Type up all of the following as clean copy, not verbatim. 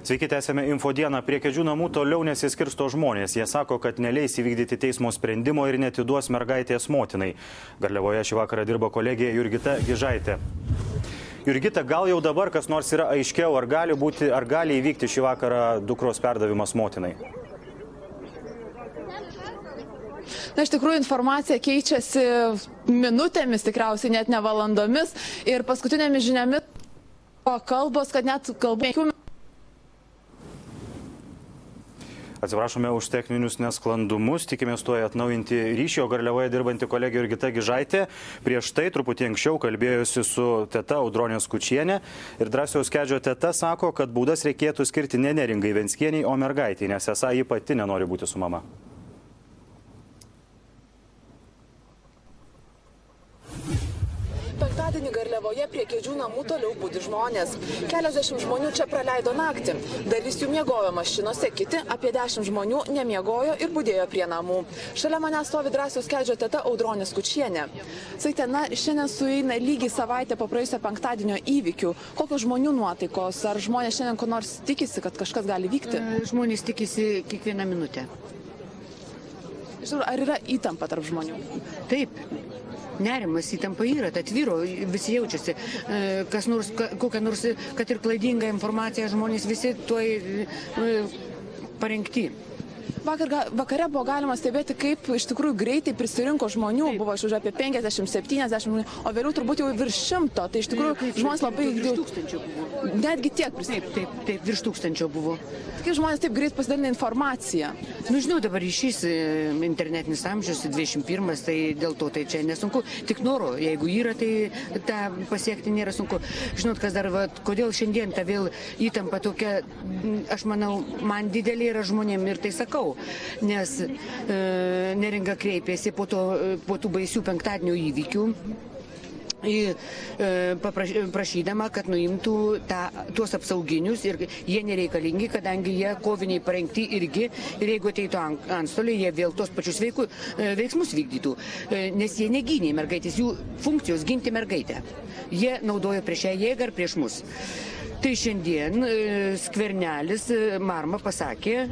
Sveiki, tęsėme infodieną. Prie Kėdžių namų toliau nesiskirsto žmonės. Jie sako, kad neleis įvykdyti teismo sprendimo ir netiduos mergaitės motinai. Garliavoje šį vakarą dirba kolegė Jurgita Gižaitė. Jurgita, gal jau dabar kas nors yra aiškiau, ar gali įvykti šį vakarą dukros perdavimas motinai? Na, iš tikrųjų, informacija keičiasi minutėmis, tikriausiai net ne valandomis. Ir paskutinėmis žiniomis kalbos, kad net kalbų. Atsiprašome už techninius nesklandumus, tikimės tuoj atnaujinti ryšį, o Garliavoje dirbanti kolegė Jurgita Gižaitė prieš tai truputį anksčiau kalbėjusi su teta Audronė Skučienė ir Drąsiaus Kedžio teta sako, kad baudas reikėtų skirti ne Neringai Venckienei, o mergaitei, nes esą ji pati nenori būti su mama. Penktadienį Garliavoje prie Kėdžių namų toliau budi žmonės. Keliasdešimt žmonių čia praleido naktį. Dalis jų miegojo mašinose, kiti apie 10 žmonių nemiegojo ir budėjo prie namų. Šalia manęs stovi Drąsiaus Kedžio teta Audronė Skučienė. Sakyte, šiandien sueina lygiai savaitę po praėjusio penktadienio įvykių. Kokios žmonių nuotaikos? Ar žmonės šiandien ko nors tikisi, kad kažkas gali vykti? Žmonės tikisi kiekvieną minutę. Ar yra įtampa tarp žmonių? Taip. Nerimas, įtampa yra, tai tvyro, visi jaučiasi, kas nors, kokia nors, kad ir klaidinga informacija, žmonės visi tuoj parengti. Vakare buvo galima stebėti, kaip iš tikrųjų greitai prisirinko žmonių, buvo iš už apie 50-70 žmonių, o vėliau turbūt jau virš 100, tai iš tikrųjų žmonės labai... Virš 1000 buvo. Netgi tiek prisirinko. Taip, virš 1000 buvo. Kaip žmonės taip greit pasidalina informaciją? Žinau, dabar ryšys internetinis amžius, 21, tai dėl to tai čia nesunku. Tik noro, jeigu yra, tai tą pasiekti nėra sunku. Žinot, kas dar, kodėl šiandien ta vėl įtampa tokia, aš manau, man didelė yra žmonėm ir tai sakau. Nes Neringa kreipėsi po tų baisių penktadienio įvykių prašydama, kad nuimtų tuos apsauginius ir jie nereikalingi, kadangi jie koviniai parengti irgi ir jeigu ateitų antstoliai, jie vėl tos pačius veiksmus vykdytų, nes jie negynė mergaitės, jų funkcijos ginti mergaitę. Jie naudojo prieš ją jėgą ir prieš mus. Tai šiandien Skvernelis, Marma pasakė,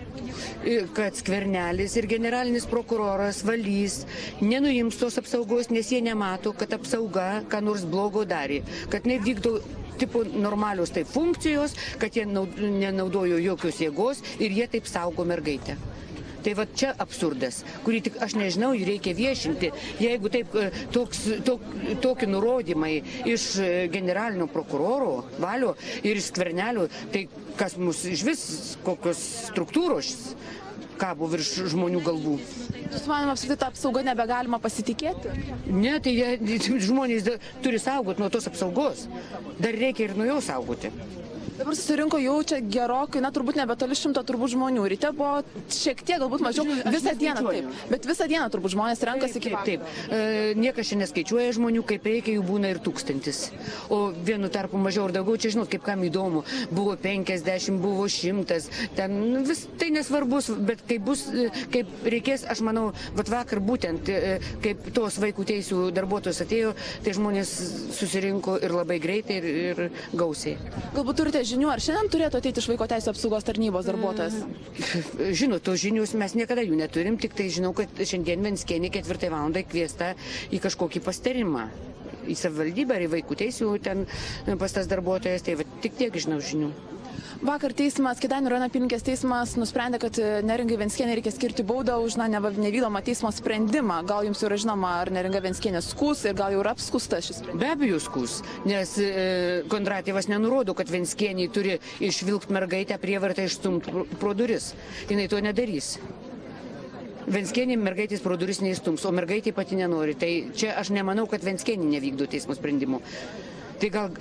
kad Skvernelis ir generalinis prokuroras Valys nenuims tos apsaugos, nes jie nemato, kad apsauga ką nors blogo darė, kad nevykdo tipo normalios taip funkcijos, kad jie nenaudojo jokios jėgos ir jie taip saugo mergaitę. Tai va čia absurdas, kurį tik aš nežinau, jį reikia viešinti. Jeigu taip tokie nurodymai iš generalinio prokuroro Valio ir iš Skvernelio, tai kas mus iš vis, kokios struktūros kabo virš žmonių galvų. Jūs manome, apskritai tą apsaugą nebegalima pasitikėti? Ne, tai žmonės turi saugoti nuo tos apsaugos. Dar reikia ir nuo jo saugoti. Dabar susirinko jau čia gerokai, turbūt nebetoli 100 turbūt žmonių. Ryte buvo šiek tiek, galbūt mažiau, visą dieną taip. Bet visą dieną turbūt žmonės renkasi iki vakaro. Taip. Niekas čia neskaičiuoja žmonių, kaip reikia, jų būna ir 1000. O vienu tarpu mažiau ir daugiau, čia žinot, kaip kam įdomu. Buvo 50, buvo 100. Ten tai nesvarbus, bet kaip reikės, aš manau, vakar būtent, kaip tos vaikų teisių darbuotojos atėjo, tai žmonės susirinko ir labai greitai ir gausiai. Galbūt turite žinių, ar šiandien turėtų ateiti iš Vaiko teisių apsaugos tarnybos darbuotojas? Žinot, tos žinius mes niekada jų neturim, tik tai žinau, kad šiandien Venckienė 4 valandą kviesta į kažkokį pasitarimą. Į savivaldybę ar į Vaikų teisių ten pas tas darbuotojas, tai tik tiek žinau žinių. Vakar teismas, Kėdainių rajono apylinkės teismas nusprendė, kad Neringai Venckienei reikia skirti baudą už nevykdomą teismo sprendimą. Gal jums jau yra žinoma, ar Neringa Venckienė skųs ir gal jau yra apskųsta šis sprendimas? Be abejo skųs, nes Kondratjevas nenurodo, kad Venckienei turi išvilkti mergaitę prievartą išstumti pro duris. Jinai to nedarys. Venckienė mergaitės pro duris neįstums, o mergaitė pati nenori. Tai čia aš nemanau, kad Venckienė nevykdo teismo sprendimų. Tai gal,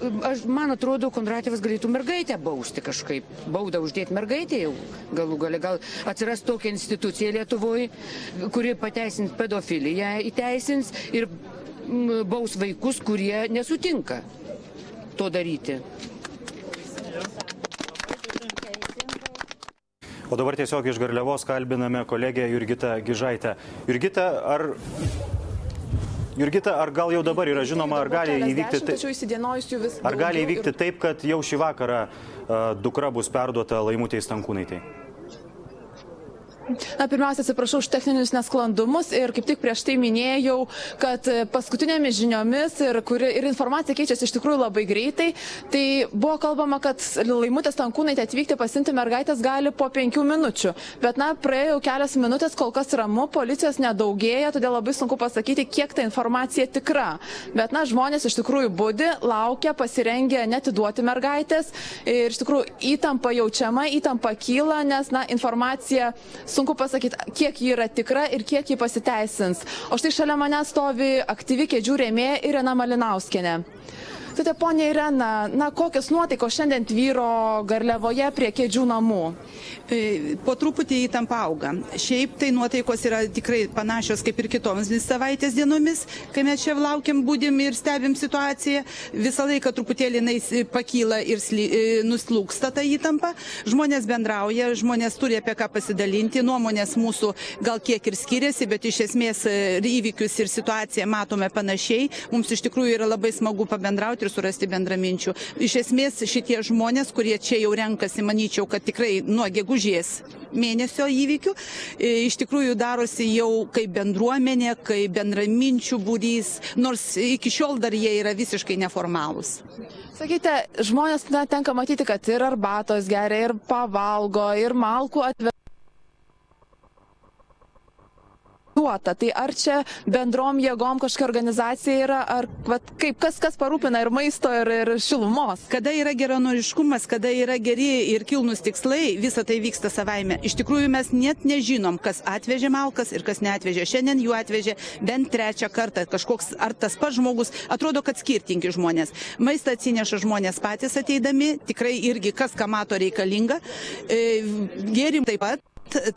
man atrodo, Kondratjevas galėtų mergaitę bausti kažkaip. Baudą uždėti mergaitę jau galų gale. Gal atsiras tokia institucija Lietuvoje, kuri pateisins pedofiliją, įteisins ir baus vaikus, kurie nesutinka to daryti. O dabar tiesiog iš Garliavos kalbiname kolegę Jurgitą Gižaitę. Jurgita, ar Jurgita, ar gal jau dabar yra žinoma, ar gali įvykti taip, kad jau šį vakarą dukra bus perduota Laimutei Stankūnaitei? Na, pirmiausia, atsiprašau už techninius nesklandumus ir kaip tik prieš tai minėjau, kad paskutinėmis žiniomis ir informacija keičiasi iš tikrųjų labai greitai, tai buvo kalbama, kad Laimutė Stankūnaitė atvykti pasimti mergaitės gali po 5 minučių, bet na, praėjo kelias minutės, kol kas ramu, policijos nedaugėja, todėl labai sunku pasakyti, kiek ta informacija tikra. Bet na, žmonės iš tikrųjų budi, laukia, pasirengę netiduoti mergaitės ir iš tikrųjų įtampa jaučiama, įtampa kyla, nes na, informacija sunku pasakyti, kiek ji yra tikra ir kiek ji pasiteisins. O štai šalia mane stovi aktyvi kėdžių rėmėja Irena Malinauskienė. Tai ponia Irena, na, kokios nuotaikos šiandien tvyro Garliavoje prie Kėdžių namų? Po truputį įtampa auga. Šiaip tai nuotaikos yra tikrai panašios kaip ir kitomis savaitės dienomis, kai mes čia laukiam, būdim ir stebim situaciją. Visą laiką truputėlį pakyla ir nuslūksta ta įtampa. Žmonės bendrauja, žmonės turi apie ką pasidalinti. Nuomonės mūsų gal kiek ir skiriasi, bet iš esmės įvykius ir situaciją matome panašiai. Mums iš tikrųjų yra labai smagu pabendrauti ir surasti bendraminčių. Iš esmės šitie žmonės, kurie čia jau renkasi, manyčiau, kad tikrai nuo gegužės mėnesio įvykių, iš tikrųjų darosi jau kaip bendruomenė, kaip bendraminčių būrys, nors iki šiol dar jie yra visiškai neformalūs. Sakykite, žmonės tenka matyti, kad ir arbatos geria, ir pavalgo, ir malkų atveža. Tai ar čia bendrom jėgom kažkokia organizacija yra, ar kaip, kas parūpina ir maisto, ir šilumos? Kada yra geranoriškumas, kada yra geri ir kilnus tikslai, visa tai vyksta savaime. Iš tikrųjų mes net nežinom, kas atvežė malkas ir kas neatvežė. Šiandien jų atvežė bent 3 kartą kažkoks ar tas pats žmogus, atrodo, kad skirtingi žmonės. Maistą atsineša žmonės patys ateidami, tikrai irgi kas ką mato reikalinga. Gėrim taip pat,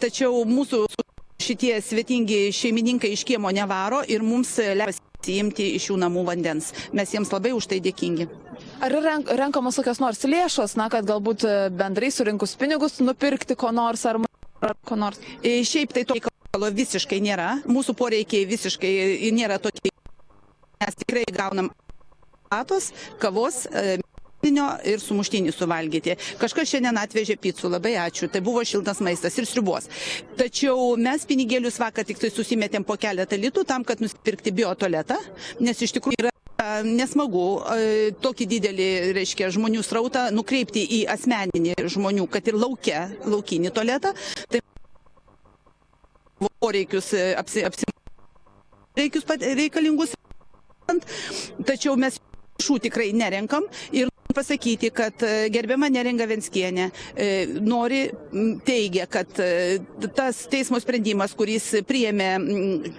tačiau mūsų šitie svetingi šeimininkai iš kiemo nevaro ir mums leidžia pasiimti iš jų namų vandens. Mes jiems labai už tai dėkingi. Ar renkamos kokios nors lėšos, na, kad galbūt bendrai surinkus pinigus nupirkti ko nors ar ko nors? Šiaip tai to reikalo visiškai nėra. Mūsų poreikiai visiškai nėra tokie. Mes tikrai gaunam atos, kavos, ir sumuštinį suvalgyti. Kažkas šiandien atvežė picų, labai ačiū, tai buvo šiltas maistas ir sriubos. Tačiau mes pinigėlius vakar tik tai susimetėm po keletą litų tam, kad nusipirkti biotualetą, nes iš tikrųjų yra nesmagu tokį didelį, reiškia, žmonių srautą nukreipti į asmeninį žmonių, kad ir laukinį tualetą. Tai poreikius reikalingus, tačiau mes lėšų tikrai nerenkam ir pasakyti, kad gerbiama Neringa Venckienė teigia, kad tas teismo sprendimas, kuris priėmė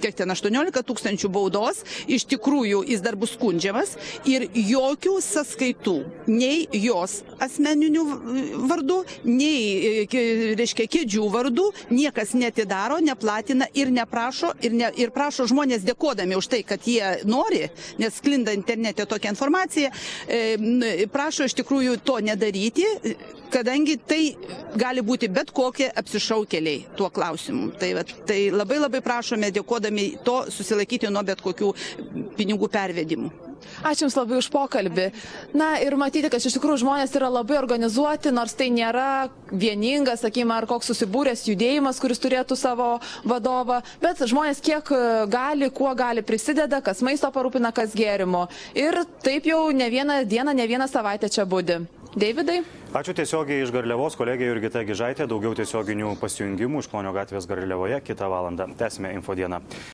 18 000 baudos, iš tikrųjų jis dar bus skundžiamas ir jokių sąskaitų, nei jos asmeninių vardų, nei, reiškia, kėdžių vardų niekas netidaro, neplatina ir neprašo ir prašo žmonės dėkodami už tai, kad jie nori, nes sklinda internete tokia informacija, prašo iš tikrųjų to nedaryti, kadangi tai gali būti bet kokie apsišaukėliai tuo klausimu. Tai labai prašome, dėkodami to, susilaikyti nuo bet kokių pinigų pervedimų. Ačiū Jums labai už pokalbį. Na ir matyti, kad iš tikrųjų žmonės yra labai organizuoti, nors tai nėra vieningas, sakykime, ar koks susibūręs judėjimas, kuris turėtų savo vadovą, bet žmonės kiek gali, kuo gali prisideda, kas maisto parūpina, kas gėrimo. Ir taip jau ne vieną dieną, ne vieną savaitę čia budi. Deividai? Ačiū tiesiogiai iš Garliavos, kolegė Jurgita Gižaitė. Daugiau tiesioginių pasijungimų iš Klonio gatvės Garliavoje kitą valandą. Tęsime infodieną.